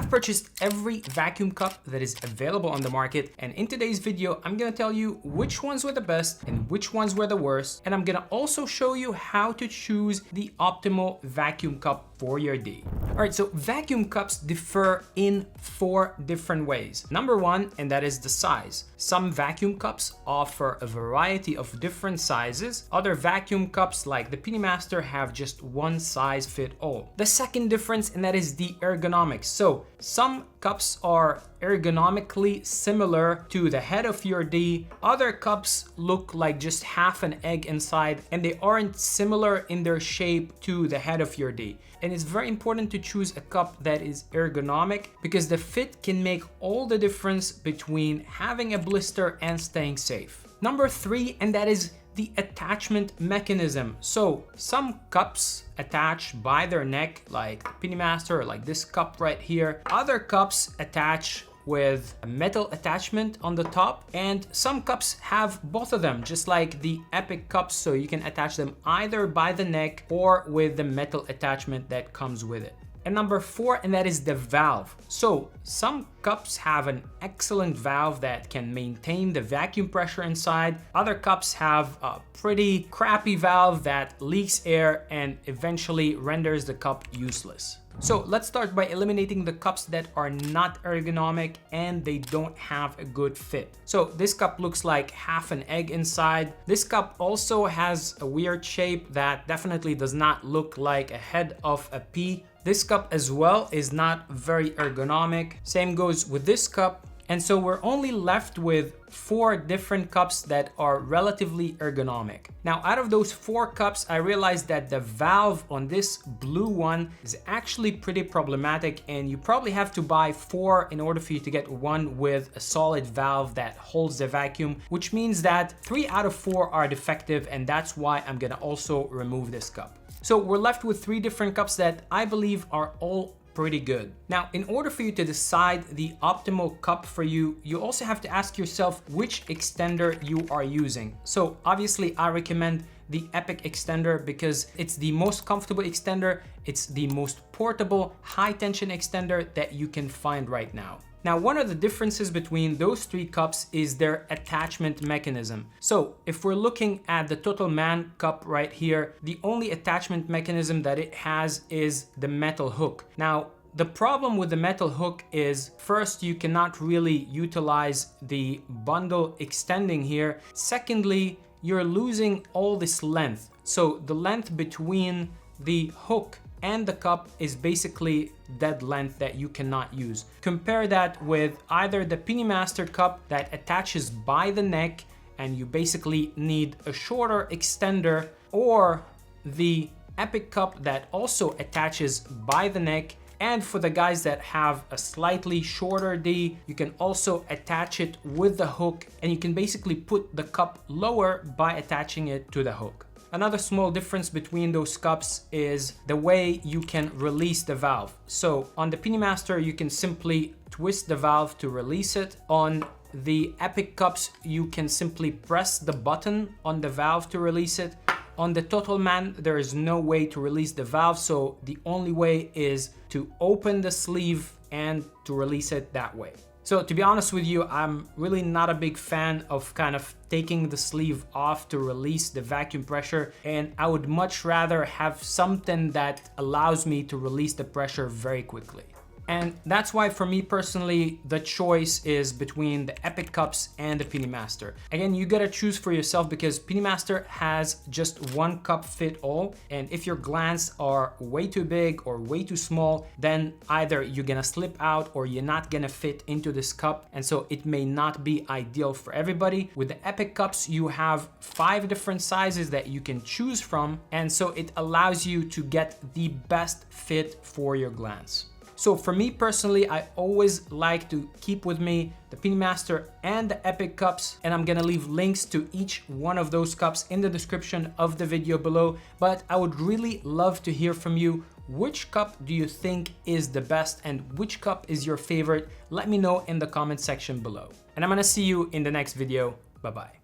I've purchased every vacuum cup that is available on the market, and in today's video, I'm gonna tell you which ones were the best and which ones were the worst, and I'm gonna also show you how to choose the optimal vacuum cup for your D. All right, so vacuum cups differ in 4 different ways. Number 1, and that is the size. Some vacuum cups offer a variety of different sizes. Other vacuum cups like the PiniMaster have just one size fit all. The second difference, and that is the ergonomics. So some cups are ergonomically similar to the head of your D. Other cups look like just half an egg inside, and they aren't similar in their shape to the head of your D. And it's very important to choose a cup that is ergonomic because the fit can make all the difference between having a blister and staying safe. Number 3, and that is the attachment mechanism. So some cups attach by their neck, like the PiniMaster, or like this cup right here. Other cups attach with a metal attachment on the top, and some cups have both of them, just like the Epic cups, so you can attach them either by the neck or with the metal attachment that comes with it. And number 4, and that is the valve. So some cups have an excellent valve that can maintain the vacuum pressure inside. Other cups have a pretty crappy valve that leaks air and eventually renders the cup useless. So let's start by eliminating the cups that are not ergonomic and they don't have a good fit. So this cup looks like half an egg inside. This cup also has a weird shape that definitely does not look like a head of a pea. This cup as well is not very ergonomic. Same goes with this cup. And so we're only left with 4 different cups that are relatively ergonomic. Now, out of those 4 cups, I realized that the valve on this blue one is actually pretty problematic, and you probably have to buy 4 in order for you to get one with a solid valve that holds the vacuum, which means that 3 out of 4 are defective, and that's why I'm gonna also remove this cup. So we're left with 3 different cups that I believe are all pretty good. Now, in order for you to decide the optimal cup for you, you also have to ask yourself which extender you are using. So obviously I recommend the Epic extender because it's the most comfortable extender. It's the most portable, high tension extender that you can find right now. Now, one of the differences between those 3 cups is their attachment mechanism. So if we're looking at the Total Man cup right here, the only attachment mechanism that it has is the metal hook. Now, the problem with the metal hook is, first, you cannot really utilize the bundle extending here. Secondly, you're losing all this length. So the length between the hook and the cup is basically dead length that you cannot use. Compare that with either the PiniMaster cup that attaches by the neck and you basically need a shorter extender, or the Epic cup that also attaches by the neck. And for the guys that have a slightly shorter D, you can also attach it with the hook, and you can basically put the cup lower by attaching it to the hook. Another small difference between those cups is the way you can release the valve. So on the PiniMaster, you can simply twist the valve to release it. On the Epic cups, you can simply press the button on the valve to release it. On the Total Man, there is no way to release the valve, so the only way is to open the sleeve and to release it that way. So to be honest with you, I'm really not a big fan of kind of taking the sleeve off to release the vacuum pressure, and I would much rather have something that allows me to release the pressure very quickly. And that's why for me personally, the choice is between the Epic cups and the PiniMaster. Again, you gotta choose for yourself because PiniMaster has just one cup fit all. And if your glans are way too big or way too small, then either you're gonna slip out or you're not gonna fit into this cup. And so it may not be ideal for everybody. With the Epic cups, you have 5 different sizes that you can choose from. And so it allows you to get the best fit for your glans. So for me personally, I always like to keep with me the PiniMaster and the Epic cups, and I'm gonna leave links to each one of those cups in the description of the video below. But I would really love to hear from you. Which cup do you think is the best and which cup is your favorite? Let me know in the comment section below. And I'm gonna see you in the next video. Bye-bye.